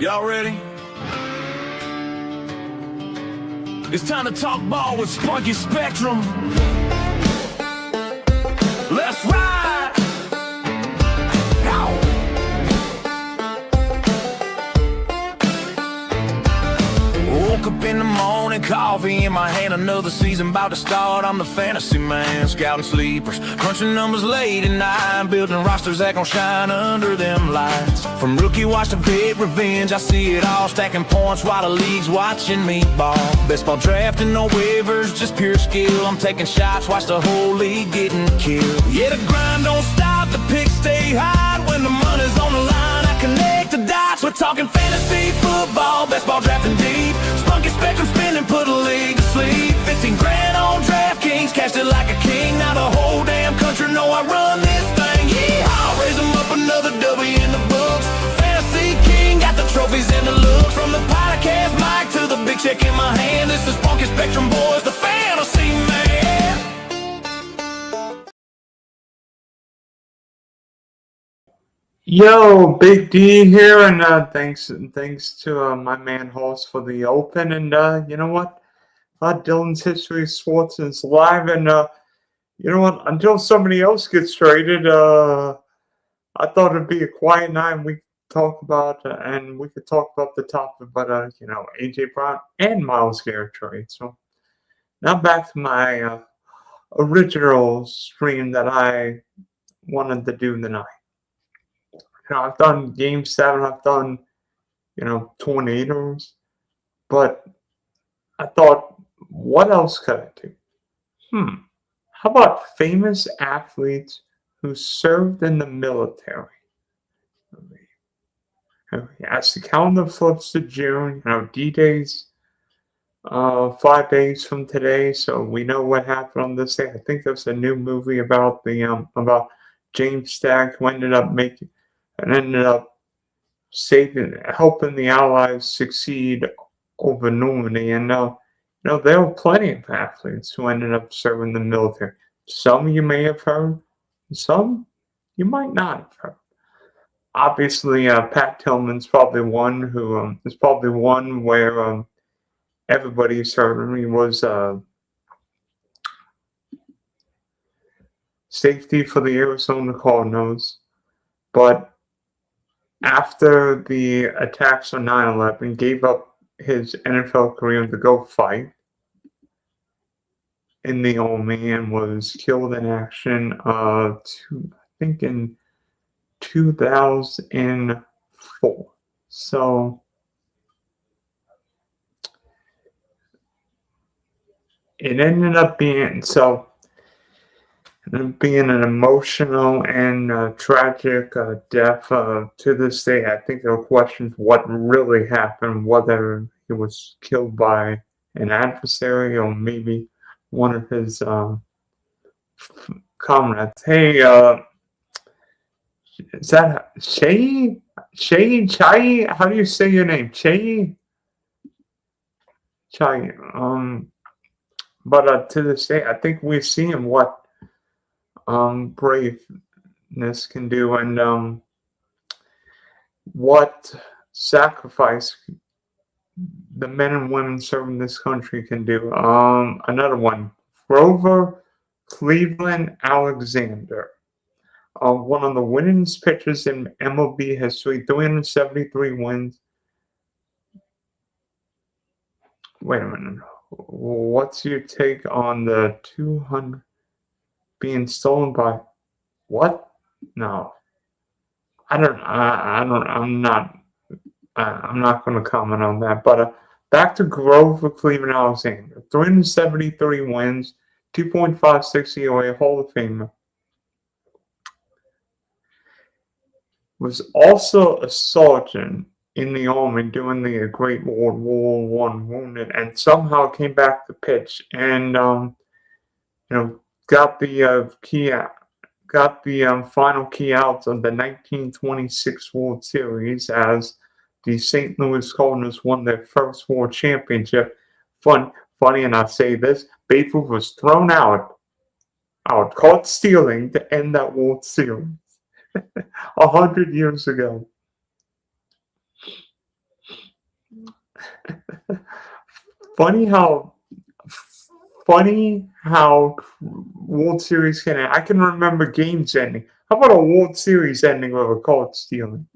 Y'all ready? It's time to talk ball with Spunky Spectrum. Let's ride! Ow. Woke up in the morning, coffee in my hand, another season about to start. I'm the fantasy man, scouting sleepers, crunching numbers late at night, building rosters that gon' shine under them lights. From rookie watch to big revenge, I see it all, stacking points while the league's watching me ball. Best ball drafting, no waivers, just pure skill. I'm taking shots, watch the whole league getting killed. Yeah, the grind don't stop, the picks stay high. When the money's on the line, I connect the dots. We're talking fantasy football, best ball drafting deep. Spunky Spectrum spinning, put a league to sleep. 15 grand on DraftKings, cashed it like a king. Now the whole damn country know I run this thing. Yeehaw, raise them up, another W in the books. Fantasy king, got the trophies and the looks. From the podcast mic to the big check in my hand, this is Spunky Spectrum boys, the fantasy man. Yo, Big D here, and thanks to my man Hoss for the open. And you know what? Dylan's History of Sports is live, and you know what? Until somebody else gets traded, I thought it'd be a quiet night. We could talk about the topic, but you know, AJ Brown and Myles Garrett trade. So now back to my original stream that I wanted to do tonight. You know, I've done Game 7, I've done, you know, tornadoes, but I thought, what else could I do? How about famous athletes who served in the military? As the calendar flips to June, you know, D-Day's 5 days from today, so we know what happened on this day. I think there's a new movie about about James Stagg, who ended up helping the Allies succeed over Normandy. And you know, there were plenty of athletes who ended up serving the military. Some you may have heard, some you might not have heard. Obviously, Pat Tillman's probably one who is probably one where everybody's heard him. He was safety for the Arizona Cardinals, but after the attacks on 9/11, gave up his NFL career to go fight in the Army and was killed in action, I think in 2004. So it ended up being an emotional and tragic death. To this day, I think there are questions what really happened, whether he was killed by an adversary or maybe one of his comrades. Hey, is that Chai? How do you say your name? Chai? But to this day, I think we're seeing what braveness can do, and what sacrifice the men and women serving this country can do. Another one, Grover Cleveland Alexander, one of the winningest pitchers in MLB history, 373 wins. Wait a minute. What's your take on the 200 being stolen by what? No, I'm not going to comment on that. But back to Grover Cleveland Alexander, 373 wins, 2.56 ERA, Hall of Famer. Was also a sergeant in the Army during the Great World War I, wounded, and somehow came back to pitch, and you know, got the final key outs of the 1926 World Series as the St. Louis Cardinals won their first World Championship. Funny, and I say this, Babe Ruth was thrown out, caught stealing to end that World Series 100 years ago. funny how funny how World Series can end. I can remember games ending. How about a World Series ending with a card stealing?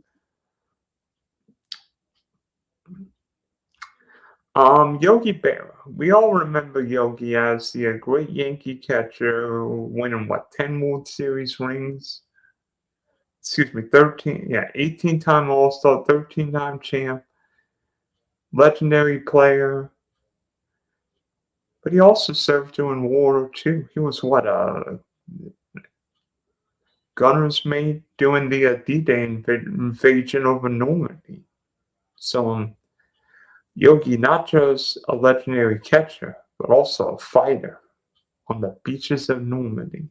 Yogi Berra. We all remember Yogi as the great Yankee catcher winning what, 10 World Series rings? Excuse me, 13, yeah, 18-time All-Star, 13-time champ, legendary player. But he also served during World War II. He was what, gunner's mate during the D-Day invasion over Normandy. So, Yogi, not just a legendary catcher, but also a fighter on the beaches of Normandy.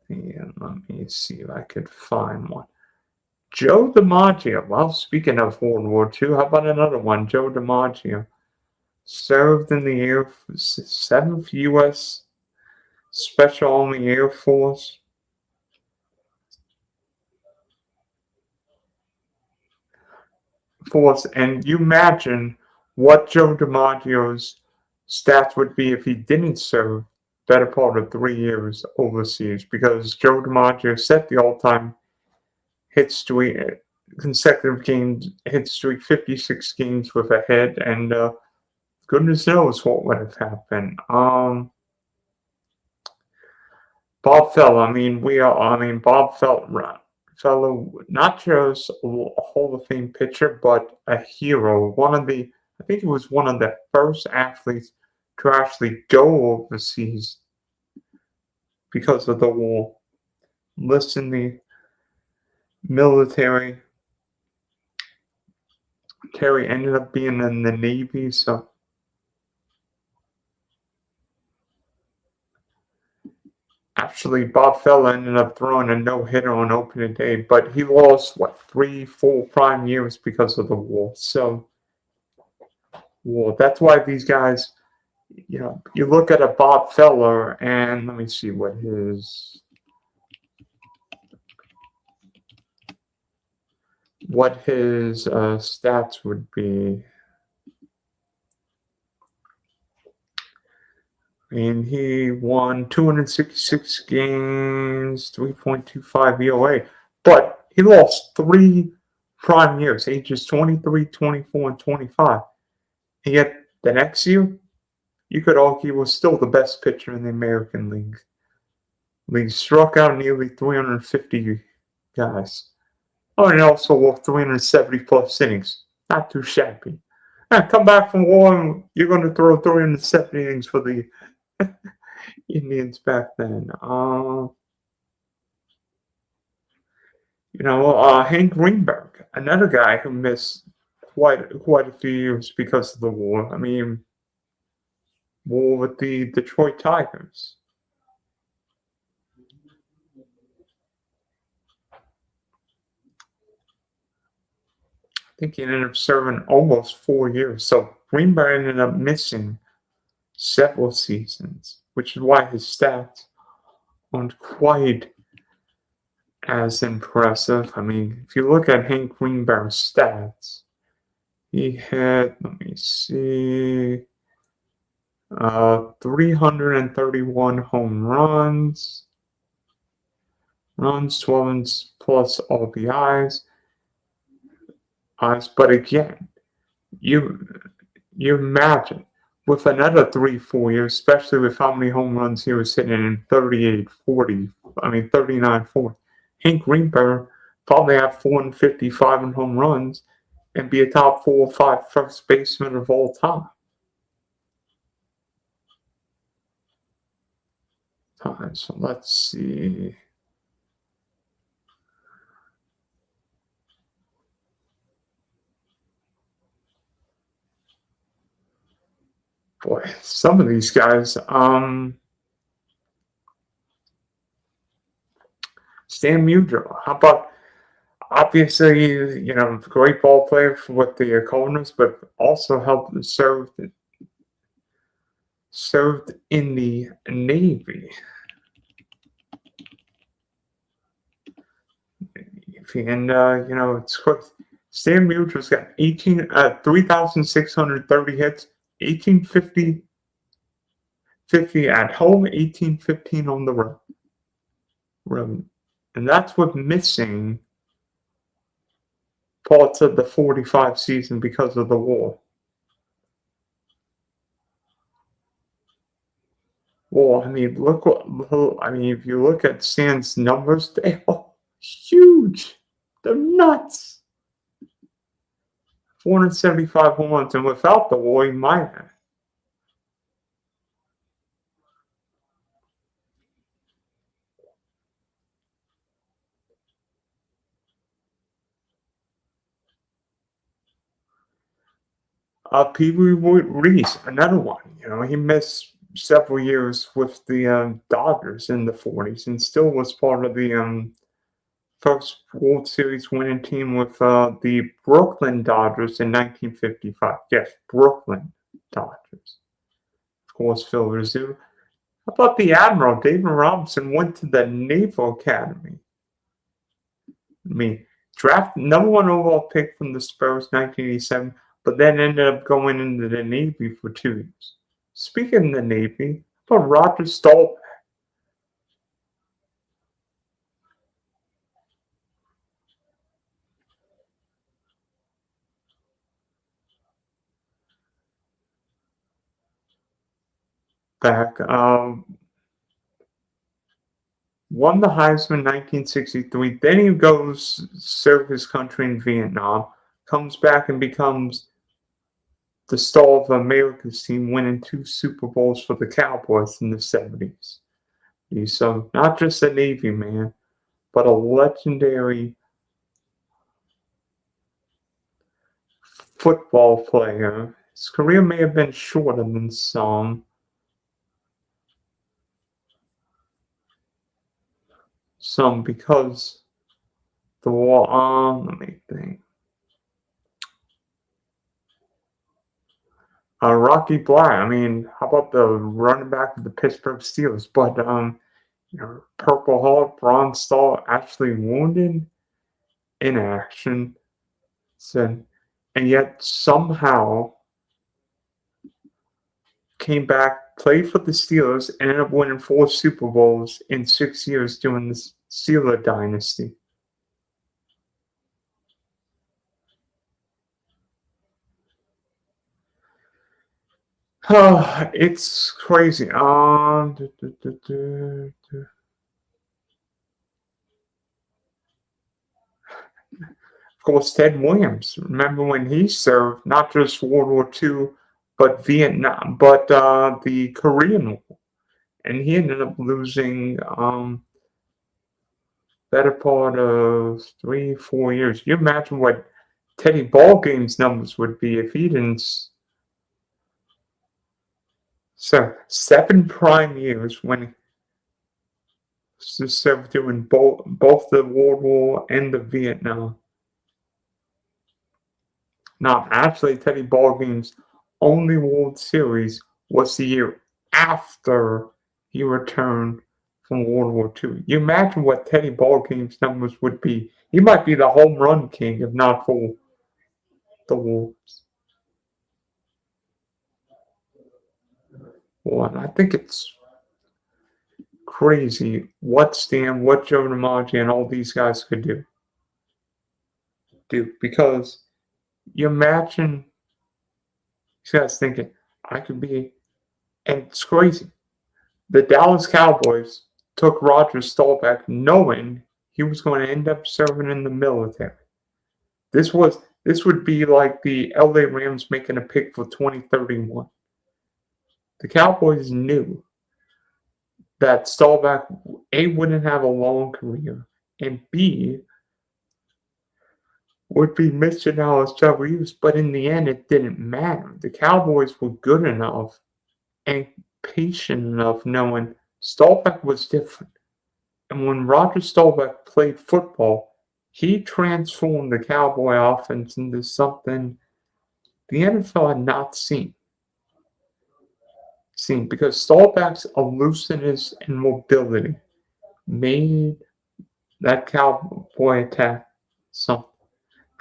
And let me see if I could find one. Joe DiMaggio. Well, speaking of World War II, how about another one? Joe DiMaggio served in the 7th U.S. Special Army Air Force. And you imagine what Joe DiMaggio's stats would be if he didn't serve better part of 3 years overseas, because Joe DiMaggio set the all-time hit streak, consecutive games hit streak, 56 games with a hit, and goodness knows what would have happened. Bob Feller. Bob Feller, not just a Hall of Fame pitcher, but a hero. I think he was one of the first athletes to actually go overseas because of the war. Listen, the military. Terry ended up being in the Navy, so actually Bob Feller ended up throwing a no-hitter on opening day, but he lost, 3 full prime years because of the war. So, that's why these guys, you look at a Bob Feller, and let me see what his stats would be. And he won 266 games, 3.25 EOA. But he lost 3 prime years, ages 23, 24, and 25. And yet the next year, you could argue was still the best pitcher in the American League. He struck out nearly 350 guys. Oh, and he also walked 370 plus innings. Not too shabby. Come back from war and you're going to throw 370 innings for the Indians back then. Hank Greenberg, another guy who missed quite a few years because of the war. War with the Detroit Tigers. I think he ended up serving almost 4 years. So Greenberg ended up missing several seasons, which is why his stats aren't quite as impressive. If you look at Hank Greenberg's stats, he had, let me see, 331 home runs, 12 plus RBIs. But again, you imagine with another 3-4 years, especially with how many home runs he was hitting in 39, 40. Hank Greenberg probably have 455 in home runs and be a top 4 or 5 first baseman of all time. So let's see. Boy, some of these guys. Stan Musial. How about, obviously, great ball player with the Cardinals, but also served in the Navy. And it's Stan Musial's got 3,630 hits, 1850 at home, 1815 on the road. And that's with missing parts of the 45 season because of the war. Well, I mean, if you look at Stan's numbers, they are huge. They're nuts. 475 home runs, and without the war, he might have. Pee Wee Reese, another one. He missed several years with the Dodgers in the 40s and still was part of the first World Series winning team with the Brooklyn Dodgers in 1955. Yes, Brooklyn Dodgers. Of course, Phil Rizzo. How about the Admiral? David Robinson went to the Naval Academy. Draft number 1 overall pick from the Spurs 1987, but then ended up going into the Navy for 2 years. Speaking of the Navy, how about Roger Staubach? Won the Heisman in 1963. Then he goes serve his country in Vietnam, comes back and becomes the star of America's team, winning 2 Super Bowls for the Cowboys in the 70s. So not just a Navy man, but a legendary football player. His career may have been shorter than some. Because the war let me think. Rocky Black. How about the running back of the Pittsburgh Steelers? But Purple Heart, Bronze Star, actually wounded in action. And yet somehow came back, played for the Steelers, and ended up winning 4 Super Bowls in 6 years during the Steeler dynasty. Oh, it's crazy. Of course, Ted Williams. Remember when he served not just World War II, but Vietnam, but the Korean War, and he ended up losing better part of 3-4 years. You imagine what Teddy Ballgame's numbers would be if he didn't. So 7 prime years when he served during both the World War and the Vietnam. Now, actually, Teddy Ballgame's only World Series was the year after he returned from World War II. You imagine what Teddy Ballgame's numbers would be. He might be the home run king if not for the Wolves. Well, I think it's crazy what Stan, what Joe DiMaggio, and all these guys could do. Because you imagine these guys thinking, I could be, and it's crazy. The Dallas Cowboys took Roger Staubach knowing he was going to end up serving in the military. This would be like the LA Rams making a pick for 2031. The Cowboys knew that Staubach, A, wouldn't have a long career, and B, would be missing out as Trevor Hughes, but in the end, it didn't matter. The Cowboys were good enough and patient enough knowing Staubach was different. And when Roger Staubach played football, he transformed the Cowboy offense into something the NFL had not seen. Because Staubach's elusiveness and mobility made that Cowboy attack something.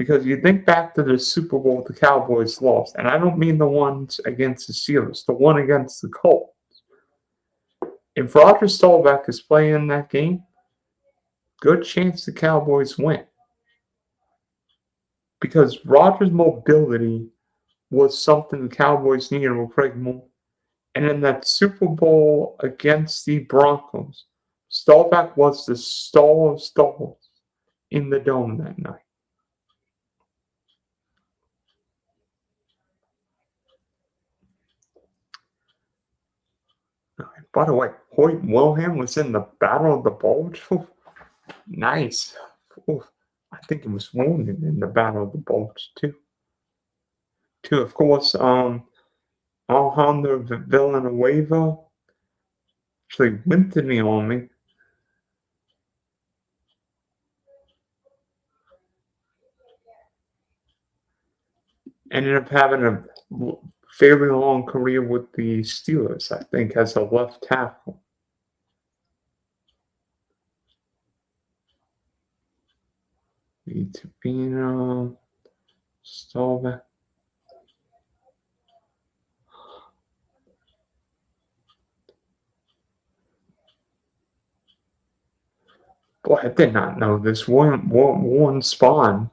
Because you think back to the Super Bowl the Cowboys lost, and I don't mean the ones against the Steelers, the one against the Colts. If Roger Staubach is playing that game, good chance the Cowboys win. Because Roger's mobility was something the Cowboys needed with Craig Moore. And in that Super Bowl against the Broncos, Staubach was the star of stars in the dome that night. By the way, Hoyt Wilhelm was in the Battle of the Bulge. Ooh, nice. Ooh, I think he was wounded in the Battle of the Bulge too. Of course, Alejandro Villanueva actually went to the Army. Ended up having a fairly long career with the Steelers, I think, as a left tackle. Vitorino, Staubach. Boy, I did not know this. Warren Spahn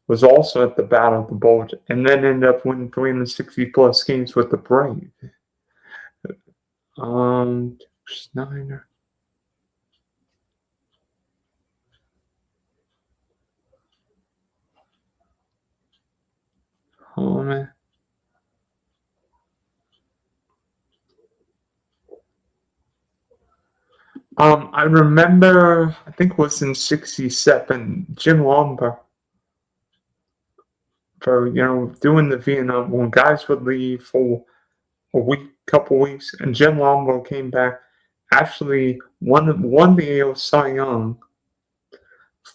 was also at the Battle of the Bulge, and then ended up winning 360-plus games with the Braves. Snyder. Oh, man. I remember, I think it was in 67, Jim Lombard, for, doing the Vietnam, when guys would leave for a week, couple weeks, and Jim Lombard came back, actually won the AL Cy Young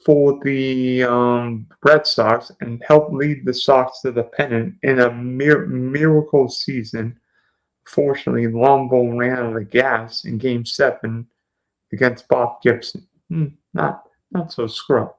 for the Red Sox and helped lead the Sox to the pennant in a miracle season. Fortunately, Lombard ran out of gas in Game 7 against Bob Gibson. Not so scrub.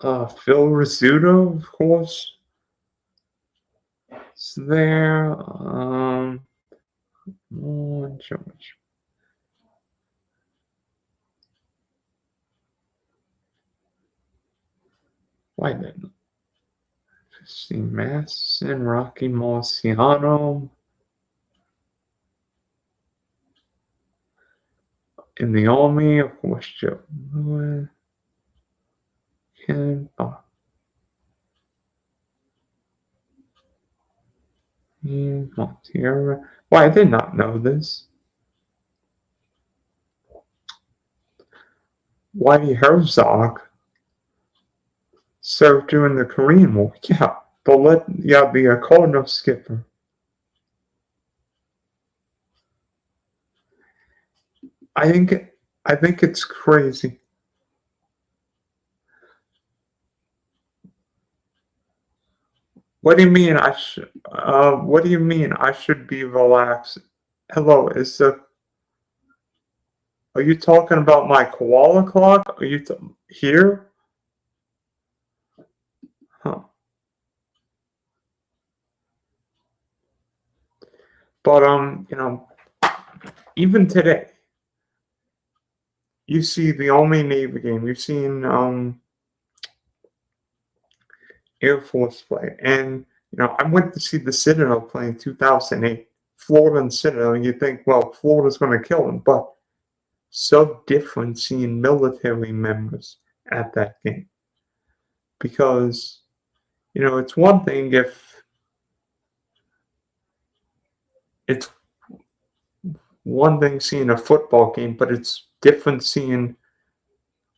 Phil Rizzuto, of course, is there. George. Why didn't Steve Masson, Rocky Marciano in the Army, of course, Joe Lewis, Ken Montiera. Why, I did not know this. Whitey Herzog served during the Korean War. Yeah, the Cardinal skipper. I think it's crazy. What do you mean I should? What do you mean I should be relaxed? Hello, are you talking about my koala clock? Are you here? Huh. But even today, you see the Army Navy game. You've seen Air Force play, and I went to see the Citadel play in 2008, Florida and Citadel. And you think, well, Florida's going to kill them, but so different seeing military members at that game, because it's one thing if it's one thing seeing a football game, but it's different seeing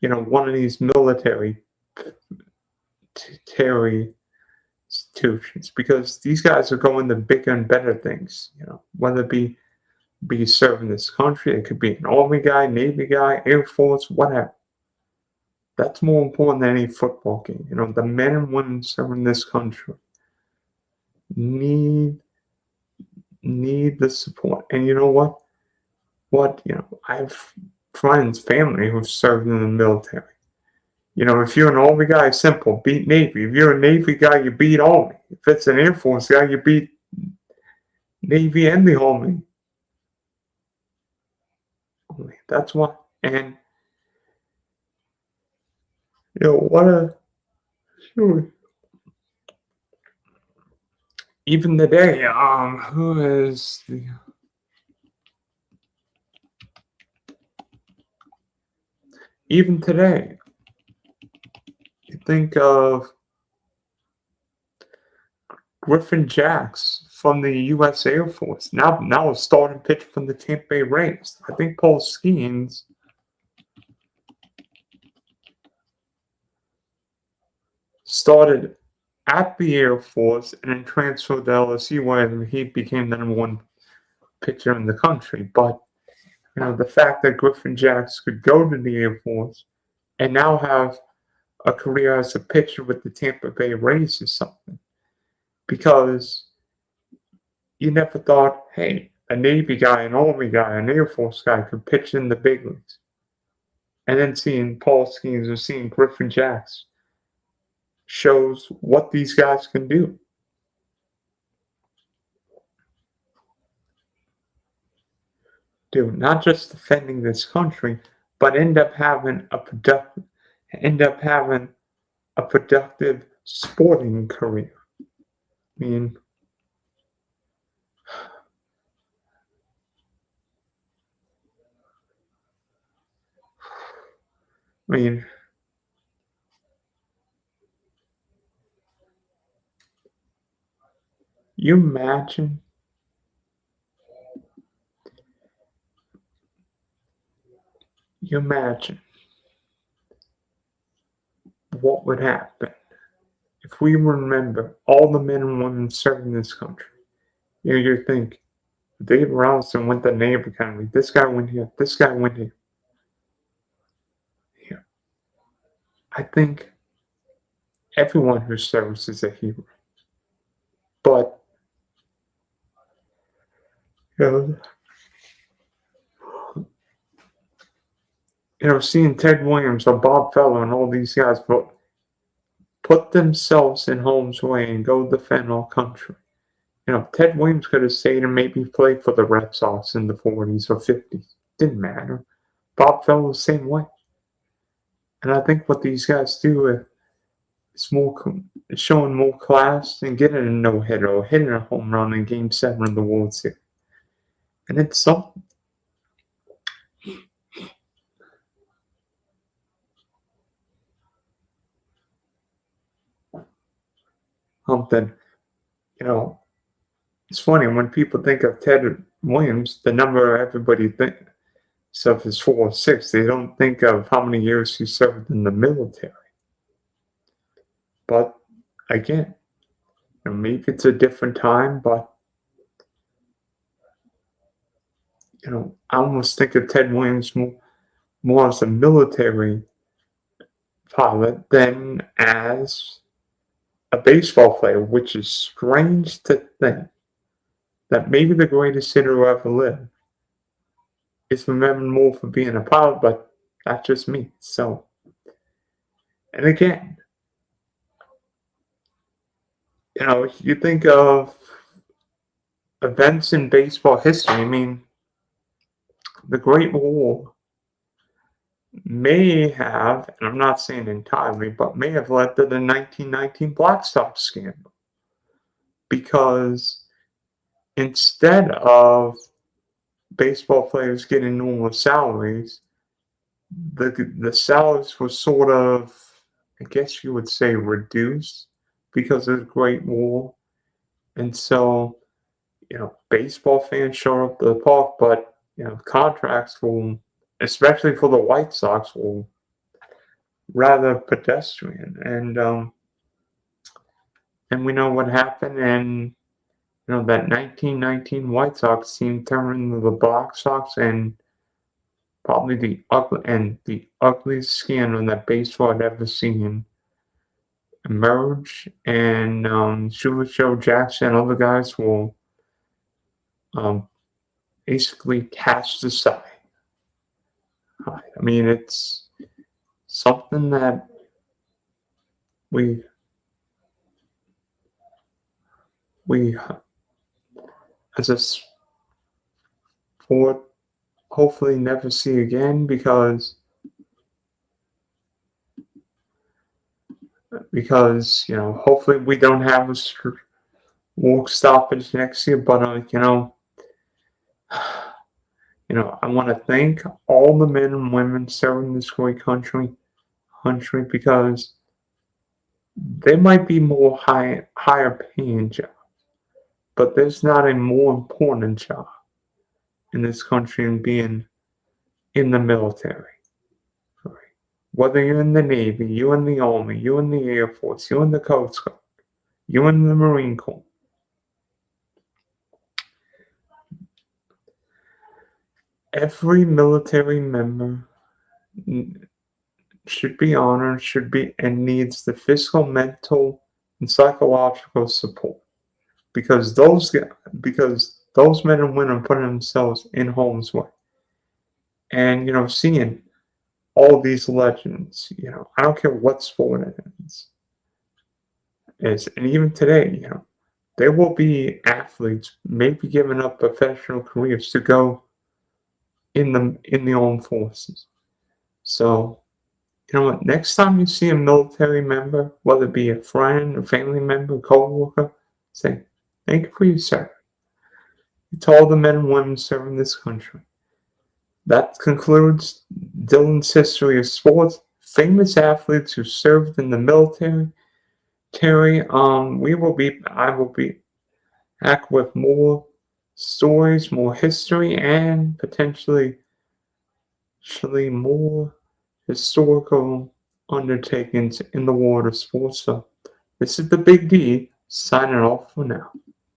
one of these military institutions, because these guys are going to bigger and better things, whether it be serving this country. It could be an Army guy, Navy guy, Air Force, whatever. That's more important than any football game. The men and women serving this country need the support. And you know what? I have friends, family who've served in the military. If you're an Army guy, simple, beat Navy. If you're a Navy guy, you beat Army. If it's an Air Force guy, you beat Navy and the Army. That's why. And what a even today, who is the even today, you think of Griffin Jacks from the U.S. Air Force. Now a starting pitcher from the Tampa Bay Rays. I think Paul Skeens started at the Air Force and then transferred to LSU, where he became the #1 pitcher in the country. But the fact that Griffin Jacks could go to the Air Force and now have a career as a pitcher with the Tampa Bay Rays is something. Because you never thought, hey, a Navy guy, an Army guy, an Air Force guy could pitch in the big leagues. And then seeing Paul Skeens or seeing Griffin Jacks shows what these guys can do. Not just defending this country, but end up having a productive sporting career. I mean, you imagine what would happen if we remember all the men and women serving this country. You think, Dave Robinson went to Naval Academy. This guy went here. This guy went here. Yeah. I think everyone who serves is a hero. But, seeing Ted Williams or Bob Feller and all these guys put themselves in harm's way and go defend our country. Ted Williams could have stayed and maybe played for the Red Sox in the 40s or 50s. Didn't matter. Bob Feller the same way. And I think what these guys do is showing more class than getting a no-hitter or hitting a home run in Game 7 of the World Series. And it's something. It's funny when people think of Ted Williams, the number everybody thinks of is 4 or 6. They don't think of how many years he served in the military. But again, maybe it's a different time, but I almost think of Ted Williams more as a military pilot than as a baseball player, which is strange to think that maybe the greatest hitter who ever lived is remembered more for being a pilot, but that's just me. So, and again, you think of events in baseball history. The Great War may have, and I'm not saying entirely, but may have led to the 1919 Black Sox scandal. Because instead of baseball players getting normal salaries, the salaries were sort of, I guess you would say, reduced because of the Great War. And so, baseball fans show up to the park, but, contracts will, especially for the White Sox, will rather pedestrian. And we know what happened, and that 1919 White Sox team turned into the Black Sox, and probably the ugliest scandal that baseball had ever seen emerge, and Joe Jackson and other guys will basically cast aside. I mean, it's something that we as a sport hopefully never see again, because hopefully we don't have a walk stoppage next year. But I want to thank all the men and women serving this great country, because there might be more higher paying jobs, but there's not a more important job in this country than being in the military. Right? Whether you're in the Navy, you're in the Army, you're in the Air Force, you're in the Coast Guard, you're in the Marine Corps. Every military member should be honored, and needs the physical, mental, and psychological support, because those men and women put themselves in harm's way. And seeing all these legends, I don't care what sport it is, and even today, there will be athletes maybe giving up professional careers to go in the armed forces. So, next time you see a military member, whether it be a friend, a family member, a co-worker, say, thank you for your service. To all the men and women serving this country. That concludes Dylan's history of sports. Famous athletes who served in the military. Terry, I will be back with more stories, more history, and potentially more historical undertakings in the world of sports. So this is the Big D signing off for now.